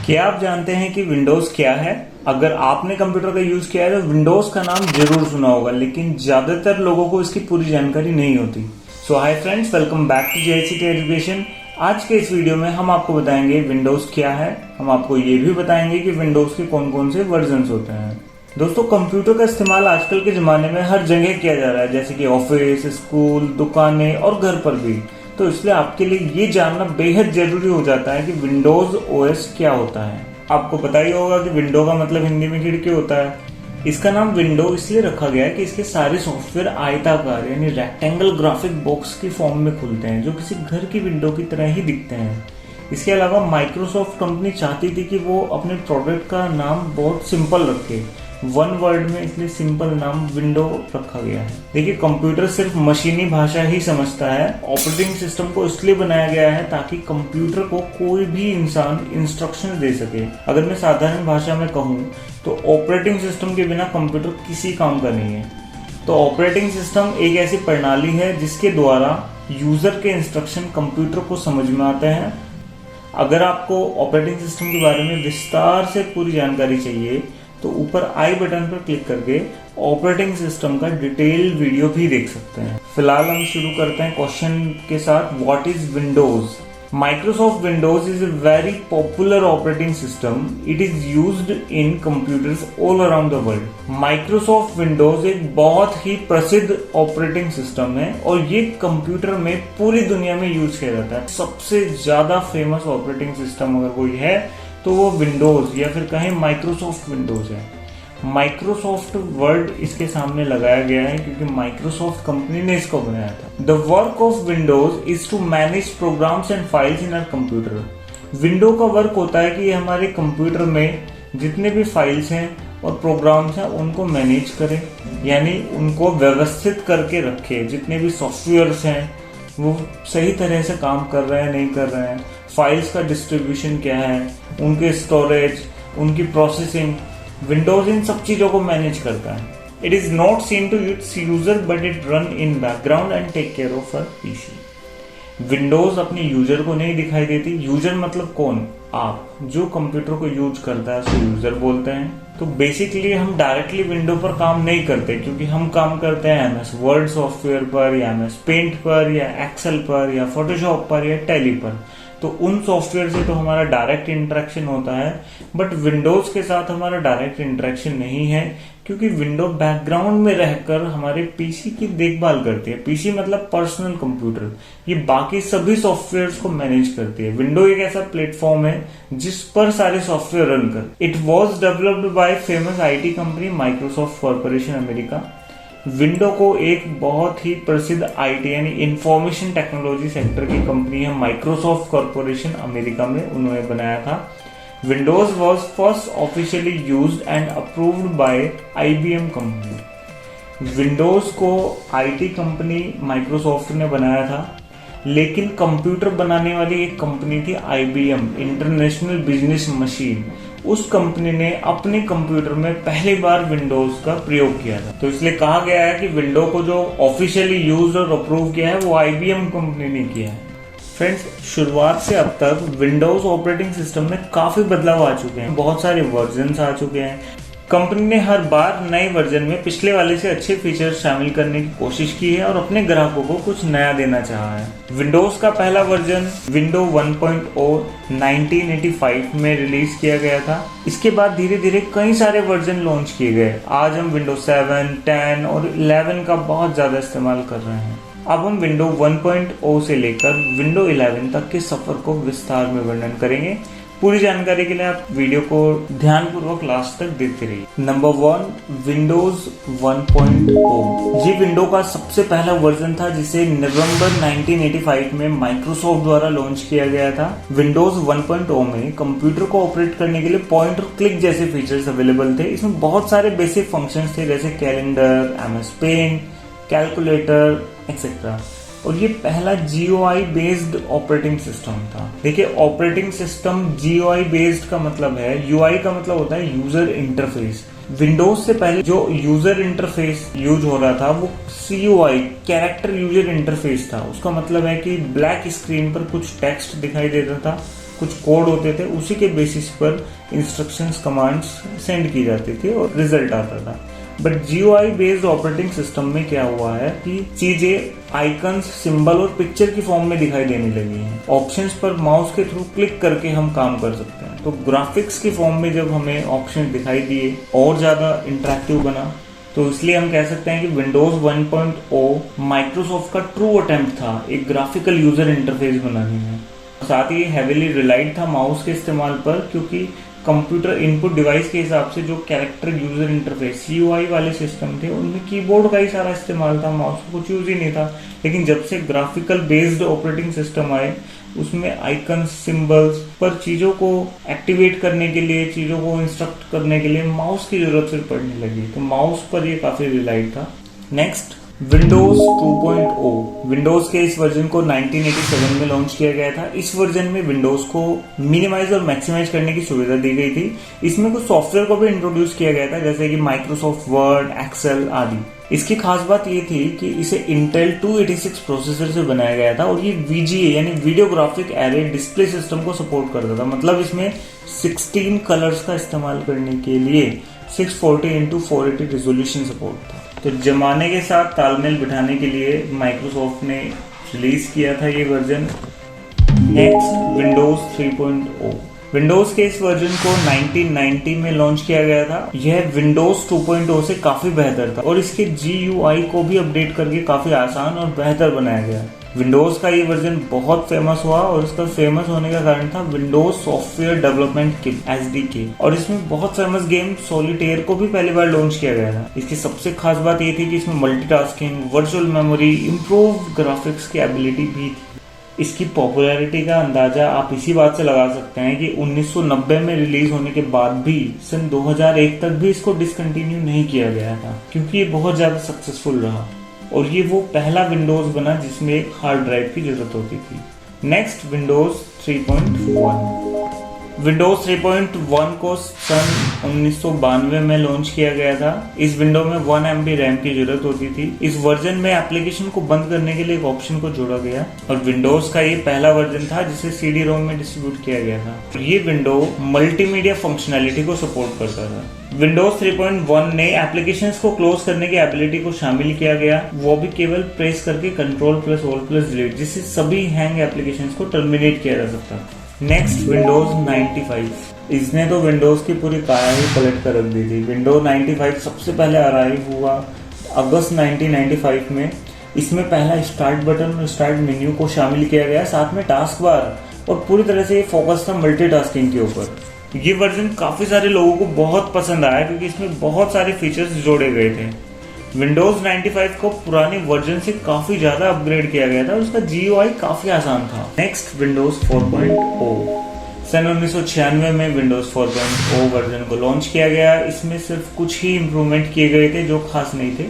क्या आप जानते हैं कि विंडोज क्या है? अगर आपने कंप्यूटर का यूज किया है तो विंडोज का नाम जरूर सुना होगा, लेकिन ज्यादातर लोगों को इसकी पूरी जानकारी नहीं होती। So hi friends, welcome back to JICT education. आज के इस वीडियो में हम आपको बताएंगे विंडोज क्या है। हम आपको ये भी बताएंगे कि विंडोज के कौन कौन से वर्जन होते हैं। दोस्तों, कंप्यूटर का इस्तेमाल आजकल के जमाने में हर जगह किया जा रहा है, जैसे कि ऑफिस, स्कूल, दुकानें और घर पर भी। तो इसलिए आपके लिए ये जानना बेहद जरूरी हो जाता है कि विंडोज OS क्या होता है। आपको पता ही होगा कि विंडो का मतलब हिंदी में खिड़की होता है। इसका नाम विंडो इसलिए रखा गया है कि इसके सारे सॉफ्टवेयर आयताकार यानी रेक्टेंगल ग्राफिक बॉक्स की फॉर्म में खुलते हैं, जो किसी घर की विंडो की तरह ही दिखते हैं। इसके अलावा माइक्रोसॉफ्ट कंपनी चाहती थी कि वो अपने प्रोडक्ट का नाम बहुत सिंपल रखे, वन वर्ड में, इसलिए सिंपल नाम विंडो रखा गया है। देखिए, कंप्यूटर सिर्फ मशीनी भाषा ही समझता है। ऑपरेटिंग सिस्टम को इसलिए बनाया गया है ताकि कंप्यूटर को कोई भी इंसान इंस्ट्रक्शन दे सके। अगर मैं साधारण भाषा में कहूँ तो ऑपरेटिंग सिस्टम के बिना कंप्यूटर किसी काम का नहीं है। तो ऑपरेटिंग सिस्टम एक ऐसी प्रणाली है जिसके द्वारा यूजर के इंस्ट्रक्शन कंप्यूटर को समझ में आते हैं। अगर आपको ऑपरेटिंग सिस्टम के बारे में विस्तार से पूरी जानकारी चाहिए तो ऊपर आई बटन पर क्लिक करके ऑपरेटिंग सिस्टम का डिटेल वीडियो भी देख सकते हैं। फिलहाल हम शुरू करते हैं क्वेश्चन के साथ, what is Windows? Microsoft Windows is a very popular operating system. It is used in computers all around the world. Microsoft Windows एक बहुत ही प्रसिद्ध ऑपरेटिंग सिस्टम है और ये कंप्यूटर में पूरी दुनिया में यूज किया जाता है। सबसे ज्यादा फेमस ऑपरेटिंग सिस्टम अगर कोई है तो वो विंडोज या फिर कहें माइक्रोसॉफ्ट विंडोज है। माइक्रोसॉफ्ट वर्ड इसके सामने लगाया गया है क्योंकि माइक्रोसॉफ्ट कंपनी ने इसको बनाया था। The work of Windows is to manage programs and files in our computer. Window का वर्क होता है कि ये हमारे कंप्यूटर में जितने भी फाइल्स हैं और प्रोग्राम्स हैं उनको मैनेज करे, यानी उनको व्यवस्थित करके रखे। जितने भी सॉफ्टवेयर्स हैं वो सही तरह से काम कर रहे हैं, नहीं कर रहे हैं, फाइल्स का डिस्ट्रीब्यूशन क्या है, उनके स्टोरेज, उनकी प्रोसेसिंग, विंडोज इन सब चीजों को मैनेज करता है। It is not seen to its user but it run in background and take care of our PC. Windows अपने यूजर को नहीं दिखाई देती। यूजर मतलब कौन? आप। जो कंप्यूटर को यूज करता है उसको यूजर बोलते हैं। तो बेसिकली हम डायरेक्टली विंडो पर काम नहीं करते, क्योंकि हम काम करते हैं MS वर्ड सॉफ्टवेयर पर या MS पेंट पर या एक्सेल पर या फोटोशॉप पर या टैली पर। तो उन सॉफ्टवेयर से तो हमारा डायरेक्ट इंटरेक्शन होता है, बट विंडोज के साथ हमारा डायरेक्ट इंटरेक्शन नहीं है, क्योंकि विंडो बैकग्राउंड में रहकर हमारे पीसी की देखभाल करती है। पीसी मतलब पर्सनल कंप्यूटर, ये बाकी सभी सॉफ्टवेयर्स को मैनेज करती है। विंडो एक ऐसा प्लेटफॉर्म है जिस पर सारे सॉफ्टवेयर रन कर। It was developed by famous IT company Microsoft corporation America. Window को एक बहुत ही प्रसिद्ध IT यानी इंफॉर्मेशन टेक्नोलॉजी सेक्टर की कंपनी है माइक्रोसॉफ्ट कॉर्पोरेशन अमेरिका में, उन्होंने बनाया था। Windows was first officially used and approved by IBM company. Windows को IT कंपनी माइक्रोसॉफ्ट ने बनाया था, लेकिन कंप्यूटर बनाने वाली एक कंपनी थी IBM, इंटरनेशनल बिजनेस मशीन। उस कंपनी ने अपने कंप्यूटर में पहली बार विंडोज का प्रयोग किया था। तो इसलिए कहा गया है कि विंडो को जो ऑफिशियली यूज और अप्रूव किया है वो IBM कंपनी ने किया है। फ्रेंड्स, शुरुआत से अब तक विंडोज ऑपरेटिंग सिस्टम में काफी बदलाव आ चुके हैं, बहुत सारे वर्जन आ चुके हैं। कंपनी ने हर बार नए वर्जन में पिछले वाले से अच्छे फीचर्स शामिल करने की कोशिश की है और अपने ग्राहकों को कुछ नया देना चाहा है। विंडोज का पहला वर्जन विंडो 1.0 1985 में रिलीज किया गया था। इसके बाद धीरे धीरे कई सारे वर्जन लॉन्च किए गए। आज हम विंडो 7, 10 और 11 का बहुत ज्यादा इस्तेमाल कर रहे हैं। अब हम विंडो 1.0 से लेकर विंडो 11 तक के सफर को विस्तार में वर्णन करेंगे। पूरी जानकारी के लिए आप वीडियो को ध्यानपूर्वक लास्ट तक देखते रहिए। Number 1, Windows 1.0। ये विंडो का सबसे पहला वर्जन था जिसे नवंबर 1985 में माइक्रोसॉफ्ट द्वारा लॉन्च किया गया था। विंडोज 1.0 में कंप्यूटर को ऑपरेट करने के लिए पॉइंट और क्लिक जैसे फीचर्स अवेलेबल थे। इसमें बहुत सारे बेसिक फंक्शंस थे, जैसे calendar, MS paint, calculator etcetera. और ये पहला GUI बेस्ड ऑपरेटिंग सिस्टम था। देखिए, ऑपरेटिंग सिस्टम GUI बेस्ड का मतलब है, UI का मतलब होता है यूजर इंटरफेस। विंडोज से पहले जो यूजर इंटरफेस यूज हो रहा था वो CUI कैरेक्टर यूजर इंटरफेस था। उसका मतलब है कि ब्लैक स्क्रीन पर कुछ टेक्स्ट दिखाई देता था, कुछ कोड होते थे, उसी के बेसिस पर इंस्ट्रक्शंस कमांड्स सेंड की जाती थी और रिजल्ट आता था। But GUI based operating system में क्या हुआ है कि चीजें आइकन्स, सिंबल और पिक्चर की फॉर्म में दिखाई देने लगी हैं। ऑप्शंस पर माउस के थ्रू क्लिक करके हम काम कर सकते हैं। तो ग्राफिक्स की फॉर्म में जब हमें ऑप्शन दिखाई दिए और ज्यादा इंटरेक्टिव बना, तो इसलिए हम कह सकते हैं कि विंडोज 1.0 माइक्रोसॉफ्ट का ट्रू अटेम्प्ट था एक ग्राफिकल यूजर इंटरफेस बनाने में। साथ ही हेवीली रिलाइड था माउस के इस्तेमाल पर, क्योंकि कंप्यूटर इनपुट डिवाइस के हिसाब से जो कैरेक्टर यूजर इंटरफेस CUI वाले सिस्टम थे उनमें कीबोर्ड का ही सारा इस्तेमाल था, माउस का कुछ यूज ही नहीं था। लेकिन जब से ग्राफिकल बेस्ड ऑपरेटिंग सिस्टम आए, उसमें आइकन्स, सिंबल्स पर चीजों को एक्टिवेट करने के लिए, चीजों को इंस्ट्रक्ट करने के लिए माउस की जरूरत फिर पड़ने लगी। तो माउस पर ये काफी रिलाइड था। Next, Windows 2.0। विंडोज के इस वर्जन को 1987 में लॉन्च किया गया था। इस वर्जन में विंडोज को मिनिमाइज और मैक्सिमाइज करने की सुविधा दी गई थी। इसमें कुछ सॉफ्टवेयर को भी इंट्रोड्यूस किया गया था, जैसे कि माइक्रोसॉफ्ट वर्ड, एक्सेल आदि। इसकी खास बात ये थी कि इसे इंटेल 286 प्रोसेसर से बनाया गया था और ये VGA यानी video graphic array display system को सपोर्ट करता था। मतलब इसमें 16 कलर्स का इस्तेमाल करने के लिए 640x480 रेजोल्यूशन सपोर्ट था। तो जमाने के साथ तालमेल बिठाने के लिए माइक्रोसॉफ्ट ने रिलीज किया था ये वर्जन। Next, Windows 3.0। विंडोज के इस वर्जन को 1990 में लॉन्च किया गया था। यह विंडोज 2.0 से काफी बेहतर था और इसके GUI को भी अपडेट करके काफी आसान और बेहतर बनाया गया। विंडोज का ये वर्जन बहुत फेमस हुआ और इसका फेमस होने का कारण था Windows software development kit SDK, और इसमें बहुत फेमस गेम सॉलिटेयर को भी पहली बार लॉन्च किया गया था। इसकी सबसे खास बात ये थी कि इसमें multitasking, virtual memory, improved graphics की एबिलिटी भी थी। इसकी पॉपुलैरिटी का अंदाजा आप इसी बात से लगा सकते हैं कि 1990 में रिलीज होने के बाद भी सन 2001 तक भी इसको डिसकंटिन्यू नहीं किया गया था, क्योंकि ये बहुत ज्यादा सक्सेसफुल रहा और ये वो पहला विंडोज बना जिसमें एक हार्ड ड्राइव की जरूरत होती थी। Next, Windows 3.1। विंडोज 3.1 को सन 1992 में लॉन्च किया गया था। इस विंडो में 1 MB रैम की जरूरत होती थी। इस वर्जन में एप्लीकेशन को बंद करने के लिए एक ऑप्शन को जोड़ा गया और विंडोज का ये पहला वर्जन था जिसे CD-ROM में डिस्ट्रीब्यूट किया गया था। ये विंडो मल्टीमीडिया फंक्शनैलिटी को सपोर्ट करता था। विंडोज 3.1 ने एप्लीकेशंस को क्लोज करने की एबिलिटी को शामिल किया गया, वो भी केवल प्रेस करके Ctrl+Alt+Delete, जिससे सभी हैंग एप्लीकेशंस को टर्मिनेट किया जा सकता था। Next, Windows 95। इसने तो विंडोज की पूरी काया ही पलट कर रख दी थी। विंडोज 95 सबसे पहले अराइव हुआ अगस्त 1995 में। इसमें पहला स्टार्ट बटन और स्टार्ट मेन्यू को शामिल किया गया, साथ में टास्क बार, और पूरी तरह से ये फोकस था मल्टीटास्किंग के ऊपर। ये वर्जन काफी सारे लोगों को बहुत पसंद आया क्योंकि इसमें बहुत सारे फीचर्स जोड़े गए थे। विंडोज 95 को पुराने वर्जन से काफी ज्यादा अपग्रेड किया गया था और उसका GUI काफी आसान था। Next, Windows 4.0। सन 1996 में विंडोज 4.0 वर्जन को लॉन्च किया गया। इसमें सिर्फ कुछ ही इम्प्रूवमेंट किए गए थे जो खास नहीं थे,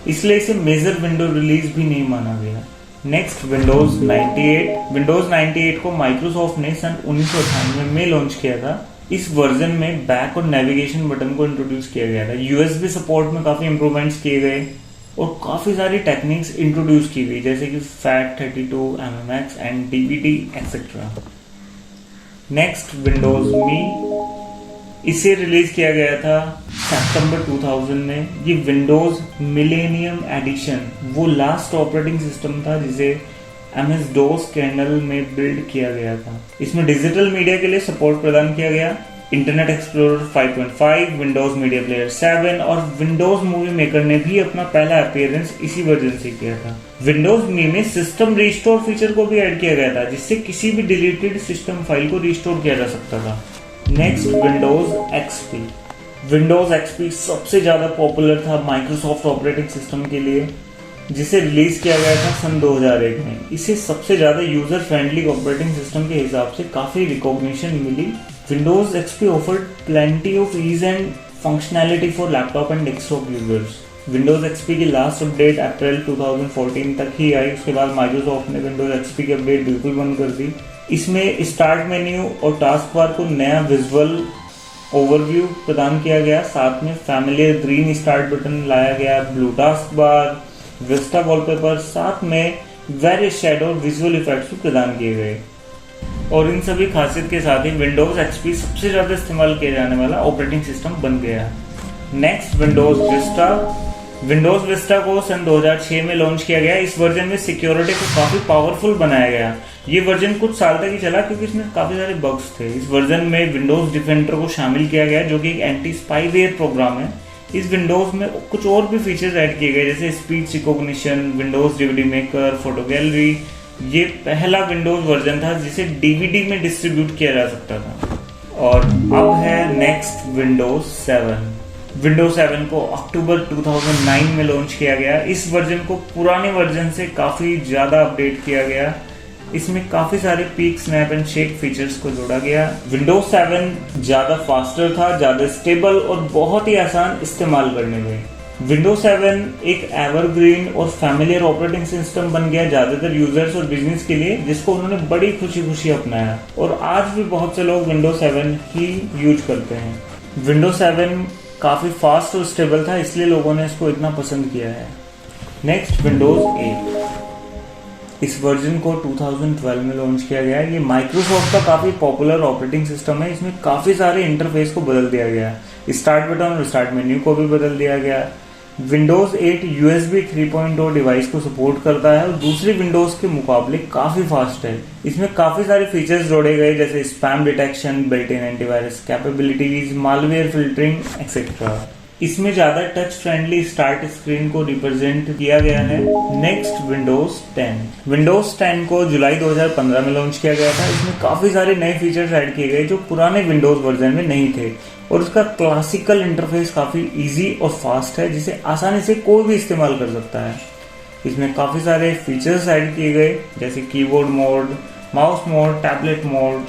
इसलिए इसे मेजर विंडो रिलीज भी नहीं माना गया। Next, Windows 98। विंडोज 98 को माइक्रोसॉफ्ट ने सन 1998 में लॉन्च किया था। इस वर्जन में बैक और नेविगेशन बटन को इंट्रोड्यूस किया गया था। USB सपोर्ट में काफी इंप्रूवमेंट्स किए गए और काफी सारी टेक्निक्स इंट्रोड्यूस की गई, जैसे कि FAT32, MMX and DVT et cetera. Next, Windows Me. इसे रिलीज किया गया था सितंबर 2000 में। ये विंडोज मिलेनियम एडिशन वो लास्ट ऑपरेटिंग सिस्टम था जिसे MS-DOS कर्नेल में बिल्ड किया गया था। इसमें डिजिटल मीडिया के लिए सपोर्ट प्रदान किया गया। Internet explorer 5.5, Windows media player 7 और विंडोज मूवी मेकर ने भी अपना पहला अपीयरेंस इसी वर्जन से किया था। विंडोज मी में सिस्टम रिस्टोर फीचर को भी ऐड किया गया था, जिससे किसी भी डिलीटेड सिस्टम फाइल को रिस्टोर किया जा सकता था। Next, Windows XP। Windows XP सबसे ज्यादा पॉपुलर था माइक्रोसॉफ्ट ऑपरेटिंग सिस्टम के लिए, जिसे रिलीज किया गया था सन 2001 में। इसे सबसे ज्यादा यूजर फ्रेंडली ऑपरेटिंग सिस्टम के हिसाब से काफी रिकॉग्निशन मिली। Windows XP offered plenty of ease and functionality for laptop and desktop users. Windows XP की लास्ट अपडेट अप्रैल 2014 तक ही आई। उसके बाद माइक्रोसॉफ्ट ने विंडोज XP की अपडेट बिल्कुल बंद कर दी। इसमें स्टार्ट मेन्यू और टास्क बार को नया विजुअल ओवरव्यू प्रदान किया गया, साथ में फैमिलियर ग्रीन स्टार्ट बटन लाया गया, blue task bar, Vista wallpaper, साथ में वेरियस शैडो और विजुअल इफेक्ट्स भी प्रदान किए गए। और इन सभी खासियत के साथ ही विंडोज एक्सपी सबसे ज्यादा इस्तेमाल किया जाने वाला ऑपरेटिंग सिस्टम बन गया है। Next Windows Vista. Windows Vista को सन 2006 में लॉन्च किया गया। इस वर्जन में सिक्योरिटी को काफी पावरफुल बनाया गया। ये वर्जन कुछ साल तक ही चला क्योंकि इसमें काफी सारे बग्स थे। इस वर्जन में विंडोज डिफेंडर को शामिल किया गया जो कि एक एंटी स्पाईवेयर प्रोग्राम है। इस विंडोज में कुछ और भी फीचर्स ऐड किए गए जैसे speech recognition, Windows DVD maker, photo gallery. ये पहला विंडोज वर्जन था जिसे डीवीडी में डिस्ट्रीब्यूट किया जा सकता था। और अब है नेक्स्ट विंडोज 7। विंडोज 7 को अक्टूबर 2009 में लॉन्च किया गया। इस वर्जन को पुराने वर्जन से काफी ज्यादा अपडेट किया गया। इसमें काफी सारे peak, snap and shake features को जोड़ा गया। विंडोज 7 ज्यादा फास्टर था, ज्यादा स्टेबल और बहुत ही आसान इस्तेमाल करने में। विंडोज 7 एक एवरग्रीन और फैमिलियर ऑपरेटिंग सिस्टम बन गया ज्यादातर यूजर्स और बिजनेस के लिए, जिसको उन्होंने बड़ी खुशी खुशी अपनाया और आज भी बहुत से लोग विंडोज 7 ही यूज करते हैं। विंडोज 7 काफी फास्ट और स्टेबल था, इसलिए लोगों ने इसको इतना पसंद किया है। Next Windows 8। इस वर्जन को 2012 में लॉन्च किया गया है। ये माइक्रोसॉफ्ट का काफी पॉपुलर ऑपरेटिंग सिस्टम है। इसमें काफी सारे इंटरफेस को बदल दिया गया। स्टार्ट बटन और स्टार्ट मेन्यू को भी बदल दिया गया। विंडोज 8 USB 3.0 डिवाइस को सपोर्ट करता है और दूसरे विंडोज के मुकाबले काफी फास्ट है। इसमें काफी सारे फीचर्स जोड़े गए जैसे spam detection, built in antivirus capabilities, malware filtering etcetera. इसमें ज्यादा टच फ्रेंडली स्टार्ट स्क्रीन को रिप्रेजेंट किया गया है। Next Windows 10। विंडोज 10 को जुलाई 2015 में लॉन्च किया गया था। इसमें काफी सारे नए फीचर्स ऐड किए गए जो पुराने विंडोज वर्जन में नहीं थे और उसका क्लासिकल इंटरफेस काफी इजी और फास्ट है जिसे आसानी से कोई भी इस्तेमाल कर सकता है। इसमें काफी सारे फीचर्स ऐड किए गए जैसे keyboard mode, mouse mode, tablet mode.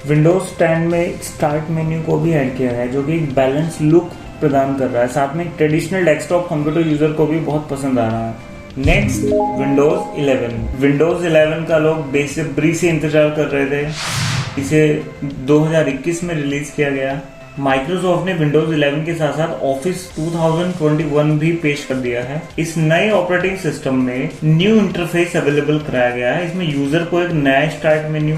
Windows 10 में स्टार्ट मेन्यू को भी ऐड किया है जो कि एक बैलेंस लुक प्रदान कर रहा है। साथ में ट्रेडिशनल डेस्कटॉप कंप्यूटर यूजर को भी बहुत पसंद आ रहा है। Next Windows 11। विंडोज 11 का लोग बेसब्री से इंतजार कर रहे थे। इसे 2021 में रिलीज किया गया। माइक्रोसॉफ्ट ने विंडोज 11 के साथ साथ ऑफिस 2021 भी पेश कर दिया है। इस नए ऑपरेटिंग सिस्टम में न्यू इंटरफेस अवेलेबल कराया गया है। इसमें यूजर को एक नया start menu,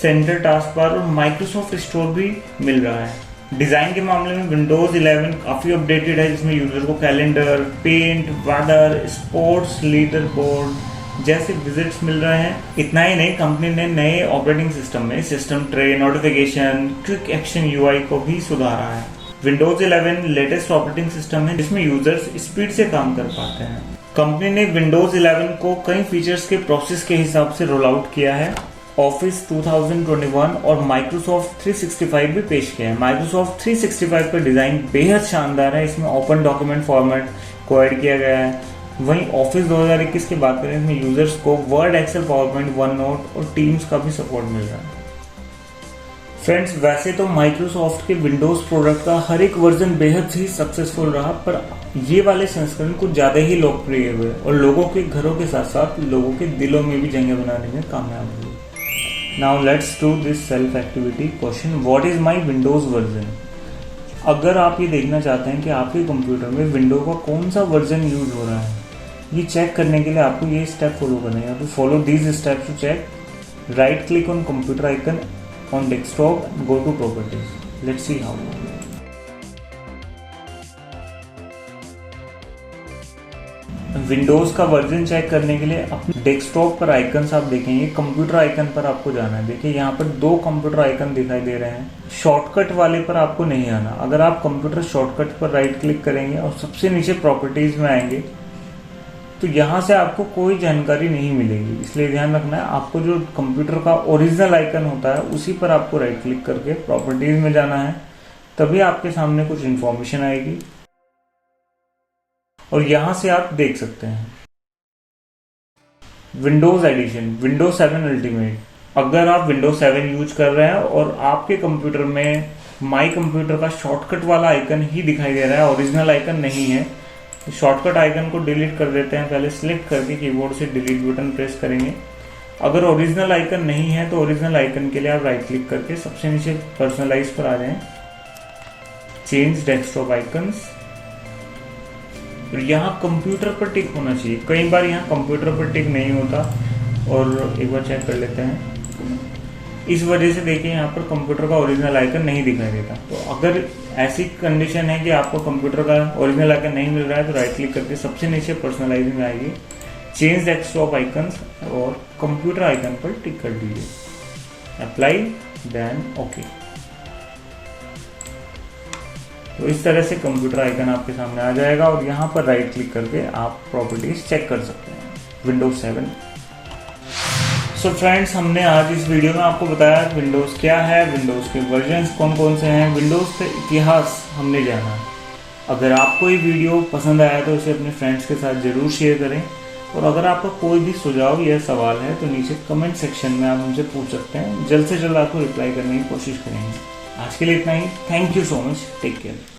centre task bar और माइक्रोसॉफ्ट स्टोर भी मिल रहा है। डिजाइन के मामले में विंडोज 11 काफी अपडेटेड है जिसमें यूजर को calendar, paint, weather, sports, leader board जैसे विजिट्स मिल रहे हैं। इतना ही नहीं, कंपनी ने नए ऑपरेटिंग सिस्टम में system tray, notification, quick action UI को भी सुधारा है। विंडोज 11 लेटेस्ट ऑपरेटिंग सिस्टम है जिसमें यूजर्स स्पीड से काम कर पाते हैं। कंपनी ने विंडोज 11 को कई फीचर्स के प्रोसेस के हिसाब से रोल आउट किया है। ऑफिस 2021 और माइक्रोसॉफ्ट 365 भी पेश किया है। माइक्रोसॉफ्ट 365 का डिजाइन बेहद शानदार है। इसमें ओपन डॉक्यूमेंट फॉर्मेट को ऐड किया गया है। वहीं ऑफिस 2021 की बात करें इसमें यूजर्स को Word, Excel, PowerPoint, OneNote और टीम्स का भी सपोर्ट मिल रहा है। फ्रेंड्स, वैसे तो माइक्रोसॉफ्ट के विंडोज प्रोडक्ट का हर एक वर्जन बेहद ही सक्सेसफुल रहा, पर ये वाले संस्करण कुछ ज्यादा ही लोकप्रिय हुए और लोगों के घरों के साथ साथ लोगों के दिलों में भी जगह बनाने में कामयाब हुए। Now let's do this self activity question. What is my Windows version? अगर आप ये देखना चाहते हैं कि आपके कंप्यूटर में विंडो का कौन सा वर्जन यूज हो रहा है, ये चेक करने के लिए आपको ये स्टेप फॉलो करना है। तो follow these steps to check. Right click on computer icon on desktop, go to properties. Let's see how. Windows का वर्जन चेक करने के लिए अपने डेस्कटॉप पर आइकन्स आप देखेंगे, कंप्यूटर आइकन पर आपको जाना है। देखिए यहाँ पर दो कंप्यूटर आइकन दिखाई दे रहे हैं। शॉर्टकट वाले पर आपको नहीं आना। अगर आप कंप्यूटर शॉर्टकट पर राइट क्लिक करेंगे और सबसे नीचे प्रॉपर्टीज में आएंगे तो यहाँ से आपको कोई जानकारी नहीं मिलेगी, इसलिए ध्यान रखना है। आपको जो कंप्यूटर का ओरिजिनल आइकन होता है उसी पर आपको राइट क्लिक करके प्रॉपर्टीज में जाना है, तभी आपके सामने कुछ इन्फॉर्मेशन आएगी और यहां से आप देख सकते हैं विंडोज एडिशन, विंडोज 7 अल्टीमेट। अगर आप विंडोज 7 यूज कर रहे हैं और आपके कंप्यूटर में माई कंप्यूटर का शॉर्टकट वाला आइकन ही दिखाई दे रहा है, ओरिजिनल आइकन नहीं है, तो शॉर्टकट आइकन को डिलीट कर देते हैं। पहले सिलेक्ट करके कीबोर्ड से डिलीट बटन प्रेस करेंगे। अगर ओरिजिनल आइकन नहीं है तो ओरिजिनल आइकन के लिए आप राइट क्लिक करके सबसे नीचे पर्सनलाइज पर आ जाएं, चेंज डेस्कटॉप आइकन्स। यहाँ कंप्यूटर पर टिक होना चाहिए। कई बार यहाँ कंप्यूटर पर टिक नहीं होता और एक बार चेक कर लेते हैं। इस वजह से देखिए यहाँ पर कंप्यूटर का ओरिजिनल आइकन नहीं दिखाई देता। तो अगर ऐसी कंडीशन है कि आपको कंप्यूटर का ओरिजिनल आइकन नहीं मिल रहा है तो राइट क्लिक करके सबसे नीचे पर्सनलाइजिंग में आइए, चेंज डेस्कटॉप आइकन्स और कंप्यूटर आइकन पर टिक कर दीजिए, अप्लाई देन ओके। तो इस तरह से कंप्यूटर आइकन आपके सामने आ जाएगा और यहाँ पर राइट क्लिक करके आप प्रॉपर्टीज चेक कर सकते हैं विंडोज 7। सो फ्रेंड्स, हमने आज इस वीडियो में आपको बताया विंडोज़ क्या है, विंडोज़ के वर्जन्स कौन कौन से हैं, विंडोज़ का इतिहास हमने जाना। अगर आपको ये वीडियो पसंद आया तो इसे अपने फ्रेंड्स के साथ ज़रूर शेयर करें और अगर आपका कोई भी सुझाव या सवाल है तो नीचे कमेंट सेक्शन में आप हमसे पूछ सकते हैं। जल्द से जल्द आपको रिप्लाई करने की कोशिश करेंगे। आज के लिए इतना ही। Thank you so much. Take care.